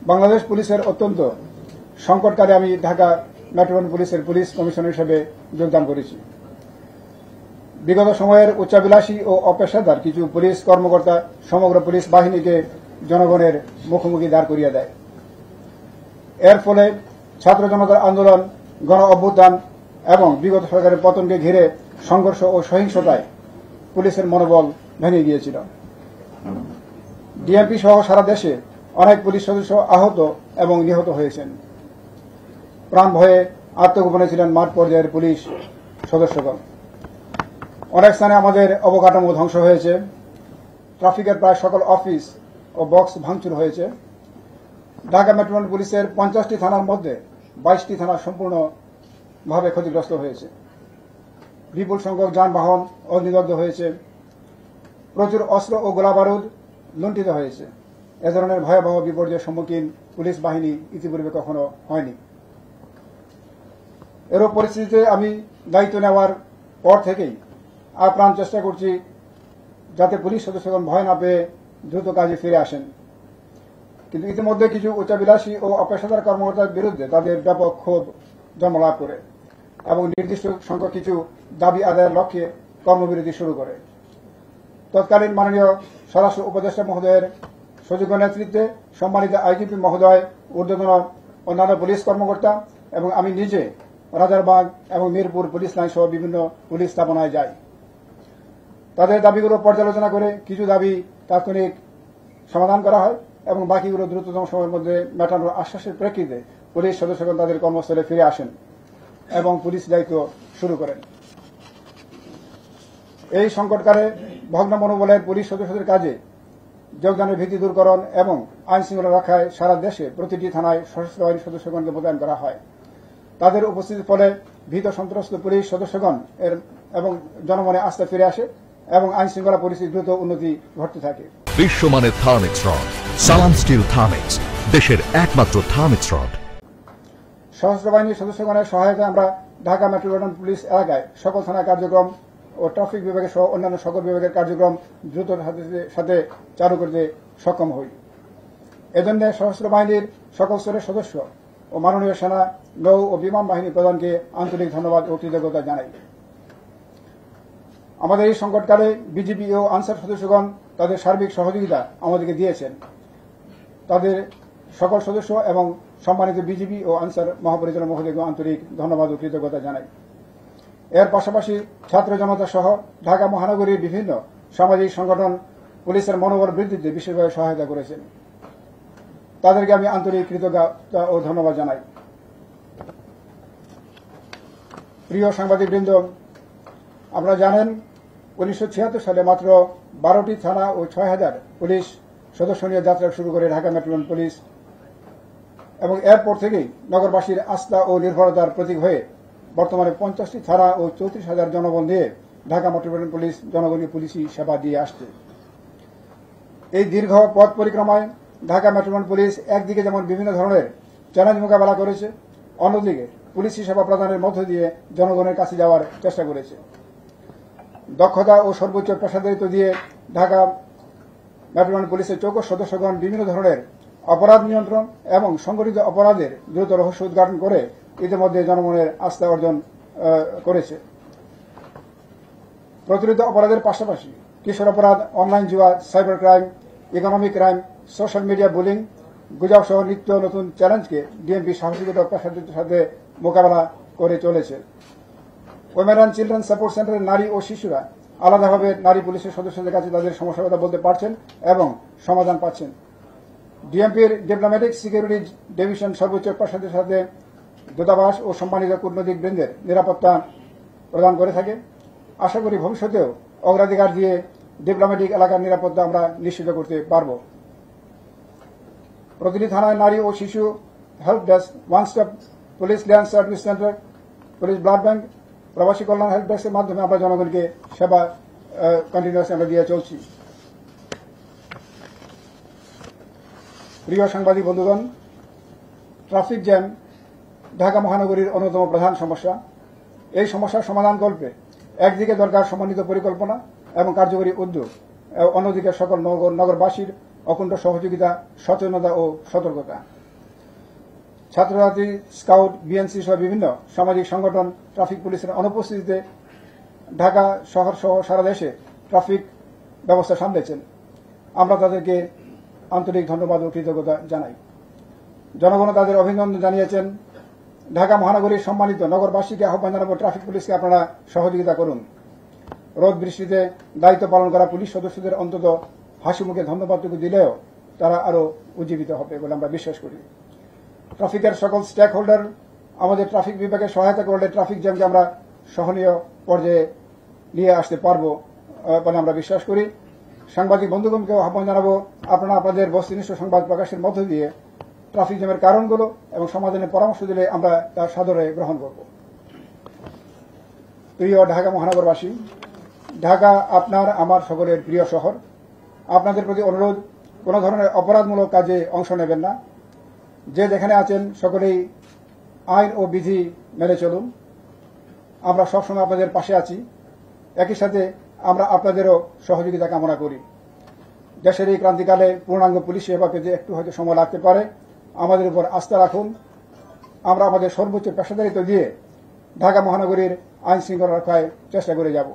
বাংলাদেশ পুলিশের অত্যন্ত সংকটকালে আমি ঢাকা মেট্রোপলিটন পুলিশের পুলিশ কমিশনার হিসেবে যোগদান করেছি। বিগত সময়ের উচ্চাভিলাষী ও অপেশাদার কিছু পুলিশ কর্মকর্তা সমগ্র পুলিশ বাহিনীকে জনগণের মুখোমুখি দাঁড় করিয়ে দেয়। এর ফলে ছাত্র জনতার আন্দোলন, গণ অভ্যুত্থান এবং বিগত সরকারের পতনকে ঘিরে সংঘর্ষ ও সহিংসতায় পুলিশের মনোবল ভেঙে গিয়েছিল। ডিএমপি সহ সারা দেশে অনেক পুলিশ সদস্য আহত এবং নিহত হয়েছেন। প্রাণ ভয়ে আত্মগোপনে ছিলেন মাঠ পর্যায়ের পুলিশ সদস্যগণ। অনেক স্থানে আমাদের অবকাঠামো ধ্বংস হয়েছে। ট্রাফিকের প্রায় সকল অফিস ও বক্স ভাঙচুর হয়েছে। ঢাকা মেট্রোপলিটন পুলিশের 50টি থানার মধ্যে 22টি থানা সম্পূর্ণভাবে ক্ষতিগ্রস্ত হয়েছে। বিপুল সংখ্যক যানবাহন অগ্নিদগ্ধ হয়েছে। প্রচুর অস্ত্র ও গোলাবারুদ লুণ্ঠিত হয়েছে। এ ধরনের ভয়াবহ বিপর্যয়ের সম্মুখীন পুলিশ বাহিনী ইতিপূর্বে কখনো হয়নি। এরূপ পরিস্থিতিতে আমি দায়িত্ব নেওয়ার পর থেকেই আপ্রাণ চেষ্টা করছি যাতে পুলিশ সদস্যগণ ভয় না পেয়ে দ্রুত কাজে ফিরে আসেন। কিন্তু ইতিমধ্যে কিছু উচ্চাভিলাষী ও অপেশাদার কর্মকর্তার বিরুদ্ধে তাদের ব্যাপক ক্ষোভ জন্মলাভ করে এবং নির্দিষ্ট সংখ্যক কিছু দাবি আদায়ের লক্ষ্যে কর্মবিরতি শুরু করে। তৎকালীন মাননীয় স্বরাষ্ট্র উপদেষ্টা মহোদয়ের সুযোগ্য নেতৃত্বে সম্মানিত আইজিপি মহোদয়, ঊর্ধ্বতন অন্যান্য পুলিশ কর্মকর্তা এবং আমি নিজে রাজারবাগ এবং মিরপুর পুলিশ লাইন সহ বিভিন্ন পুলিশ স্থাপনায় যাই। তাদের দাবিগুলো পর্যালোচনা করে কিছু দাবি তাৎক্ষণিক সমাধান করা হয় এবং বাকিগুলো দ্রুততম সময়ের মধ্যে মেটানোর আশ্বাসের প্রেক্ষিতে পুলিশ সদস্যগণ তাদের কর্মস্থলে ফিরে আসেন এবং পুলিশ দায়িত্ব শুরু করেন। এই সংকটকালে ভগ্ন মনোবলের পুলিশ সদস্যদের কাজে যোগদানের ভীতি দূরকরণ এবং আইন শৃঙ্খলা রক্ষায় সারা দেশে প্রতিটি থানায় সশস্ত্র বাহিনীর সদস্যগণকে মোতায়েন করা হয়। তাদের উপস্থিতির ফলে ভীত সন্ত্রস্ত পুলিশ সদস্যগণ এবং জনমনে আস্থা ফিরে আসে এবং আইন শৃঙ্খলা পরিস্থিতি দ্রুত উন্নতি ঘটতে থাকে। বিশ্বমানের থার্মিক্স রড, সালাম স্টিল থার্মিক্স, দেশের একমাত্র থার্মিক্স রড। সশস্ত্র বাহিনীর সদস্যগণের সহায়তায় আমরা ঢাকা মেট্রোপলিটন পুলিশ এলাকায় সকল থানার কার্যক্রম ও ট্রাফিক বিভাগের সহ অন্যান্য সকল বিভাগের কার্যক্রম দ্রুত সাথে চালু করতে সক্ষম হই। এজন্য সশস্ত্র বাহিনীর সকল স্তরের সদস্য ও মাননীয় সেনা, নৌ ও বিমান বাহিনী প্রধানকে আন্তরিক ধন্যবাদ ও কৃতজ্ঞতা জানাই। আমাদের এই সংকটকালে বিজিবি ও আনসার সদস্যগণ তাদের সার্বিক সহযোগিতা আমাদেরকে দিয়েছেন। তাদের সকল সদস্য এবং সম্মানিত বিজিবি ও আনসার মহাপরিচালক মহোদয়কে আন্তরিক ধন্যবাদ ও কৃতজ্ঞতা জানাই। এর পাশাপাশি ছাত্র জনতা সহ ঢাকা মহানগরীর বিভিন্ন সামাজিক সংগঠন পুলিশের মনোবল বৃদ্ধিতে বিশেষভাবে সহায়তা করেছেন। তাদেরকে আমি আন্তরিক কৃতজ্ঞতা ও ধন্যবাদ জানাই। প্রিয় সাংবাদিকবৃন্দ, আপনারা জানেন 1976 সালে মাত্র 12টি থানা ও 6000 পুলিশ সদস্য নিয়ে যাত্রা শুরু করে ঢাকা মেট্রোপলিটন পুলিশ এবং এরপর থেকেই নগরবাসীর আস্থা ও নির্ভরতার প্রতীক হয়ে বর্তমানে 50টি থানা ও 34,000 জনবল দিয়ে ঢাকা মেট্রোপলিটন পুলিশ জনগণকে পুলিশি সেবা দিয়ে আসছে। এই দীর্ঘ পথ পরিক্রমায় ঢাকা মেট্রোপলিটন পুলিশ একদিকে যেমন বিভিন্ন ধরনের চ্যালেঞ্জ মোকাবেলা করেছে, অন্যদিকে পুলিশি সেবা প্রদানের মধ্য দিয়ে জনগণের কাছে যাওয়ার চেষ্টা করেছে। দক্ষতা ও সর্বোচ্চ পেশাদারিত্ব দিয়ে ঢাকা মেট্রোপলিটন পুলিশের চৌকস সদস্যগণ বিভিন্ন ধরনের অপরাধ নিয়ন্ত্রণ এবং সংগঠিত অপরাধের দ্রুত রহস্য উদ্ঘাটন করে ইতিমধ্যে জনগণের আস্থা অর্জন করেছে। প্রচলিত অপরাধের পাশাপাশি কিশোর অপরাধ, অনলাইন জুয়া, cyber crime, economic crime, social media bullying, গুজব সহ নিত্য নতুন চ্যালেঞ্জকে ডিএমপি সাহসিকতা ও পেশাদারিত্বের সাথে মোকাবেলা করে চলেছে। ওমেন অ্যান্ড চিলড্রেন সাপোর্ট সেন্টারের নারী ও শিশুরা আলাদাভাবে নারী পুলিশের সদস্যদের কাছে তাদের সমস্যার কথা বলতে পারছেন এবং সমাধান পাচ্ছেন। ডিএমপির ডিপ্লোম্যাটিক সিকিউরিটি ডিভিশন সর্বোচ্চ পেশাদের সাথে দূতাবাস ও সম্মানিত কূটনৈতিক বৃন্দের নিরাপত্তা প্রদান করে থাকে। আশা করি ভবিষ্যতেও অগ্রাধিকার দিয়ে ডিপ্লোম্যাটিক এলাকার নিরাপত্তা আমরা নিশ্চিত করতে পারব। প্রতিটি থানায় নারী ও শিশু help desk, one stop police land service centre, police blood bank, প্রবাসী কল্যাণ হেল্প ডেস্কের মাধ্যমে আমরা জনগণকে সেবা কন্টিনিউয়াসলি আমরা দিয়ে চলছি। প্রিয় সাংবাদিক বন্ধুগণ, ট্রাফিক জ্যাম ঢাকা মহানগরীর অন্যতম প্রধান সমস্যা। এই সমস্যার সমাধানকল্পে একদিকে দরকার সমন্বিত পরিকল্পনা এবং কার্যকরী উদ্যোগ, অন্যদিকে সকল নগরবাসীর অকুণ্ঠ সহযোগিতা, সচেতনতা ও সতর্কতা। ছাত্রছাত্রী, স্কাউট, বিএনসি সহ বিভিন্ন সামাজিক সংগঠন ট্রাফিক পুলিশের অনুপস্থিতিতে ঢাকা শহর সহ সারা দেশে ট্রাফিক ব্যবস্থা সামলেছেন। আমরা তাদেরকে আন্তরিক ধন্যবাদ ও কৃতজ্ঞতা জানাই। জনগণ তাদের অভিনন্দন জানিয়েছেন। ঢাকা মহানগরীর সম্মানিত নগরবাসীকে আহ্বান জানাবো, ট্রাফিক পুলিশকে আপনারা সহযোগিতা করুন। রোদ বৃষ্টিতে দায়িত্ব পালন করা পুলিশ সদস্যদের অন্তত হাসি মুখে ধন্যবাদটুকু দিলেও তারা আরো উজ্জীবিত হবে বলে আমরা বিশ্বাস করি। ট্রাফিকের সকল স্টেক হোল্ডার আমাদের ট্রাফিক বিভাগে সহায়তা করলে ট্রাফিক জ্যামকে আমরা সহনীয় পর্যায়ে নিয়ে আসতে পারবো বলে আমরা বিশ্বাস করি। সাংবাদিক বন্ধুগণকেও আহ্বান জানাবো, আপনারা আপনাদের বস্তুনিষ্ঠ সংবাদ প্রকাশের মধ্য দিয়ে ট্রাফিক জ্যামের কারণগুলো এবং সমাধানের পরামর্শ দিলে আমরা তার সাদরে গ্রহণ করব। প্রিয় ঢাকা মহানগরবাসী, ঢাকা আপনার আমার সকলের প্রিয় শহর। আপনাদের প্রতি অনুরোধ, কোনো ধরনের অপরাধমূলক কাজে অংশ নেবেন না। যে যেখানে আছেন সকলেই আইন ও বিধি মেনে চলুন। আমরা সবসময় আপনাদের পাশে আছি। একই সাথে আমরা আপনাদেরও সহযোগিতা কামনা করি। দেশের এই ক্রান্তিকালে পূর্ণাঙ্গ পুলিশ সেবা পেতে একটু হয়তো সময় লাগতে পারে। আমাদের উপর আস্থা রাখুন। আমরা আমাদের সর্বোচ্চ পেশাদারিত্ব দিয়ে ঢাকা মহানগরীর আইন শৃঙ্খলা রক্ষায় চেষ্টা করে যাব।